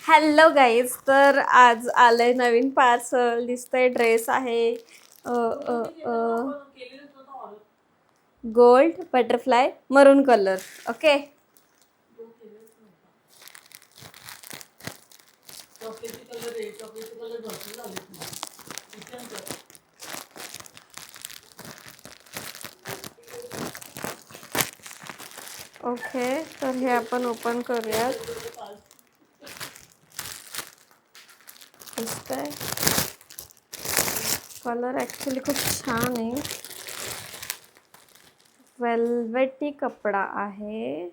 Hello guys, तर आज आलंय नवीन पार्सल. दिसतंय ड्रेस आहे गोल्ड बटरफ्लाय मरून कलर. Okay, okay. तर हे आपण ओपन करूयात. दिसतंय कलर ॲक्च्युली खूप छान आहे. वेल्वेटी कपडा आहे,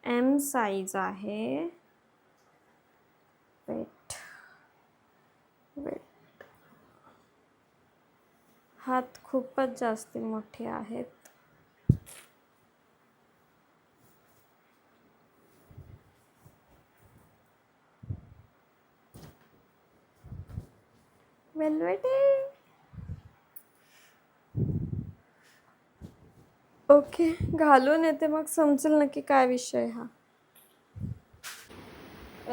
एम साइज आहे. वेट वेट हात खूपच जास्त मोठे आहेत. वेल्वेटी. ओके, घालून येते मग समजेल नक्की काय विषय हा.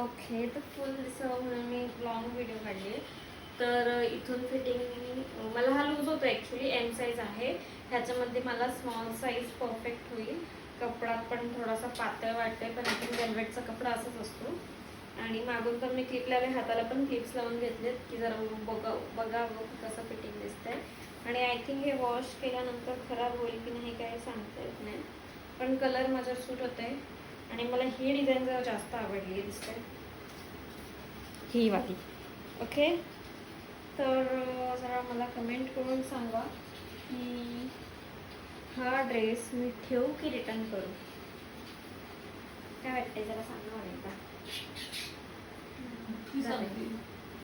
ओके, तर फुल दिसावं म्हणून मी लॉंग व्हिडिओ काढली. तर इथून फिटिंग मला हा लूज होतो ॲक्च्युली, एम साईज आहे. ह्याच्यामध्ये मला स्मॉल साईज परफेक्ट होईल. कपडा पण थोडासा पातळ वाटते, पण आपण वेल्वेटचा कपडा असाच असतो. आणि मागून पण मी क्लिप लावले, हाताला पण क्लिप्स लावून घेतलेत की जरा बघा कसं फिटिंग दिसतंय. आणि आय थिंक हे वॉश केल्यानंतर खराब होईल की नाही काही सांगता येत नाही, पण कलर माझ्यावर सूट होते. आणि मला ही डिझाईन जरा जास्त आवडली दिसते, ही वाली. ओके, तर जरा मला कमेंट करून सांगा की हा ड्रेस मी ठेवू की रिटर्न करू. काय वाटते जरा सांगा मला एकदा.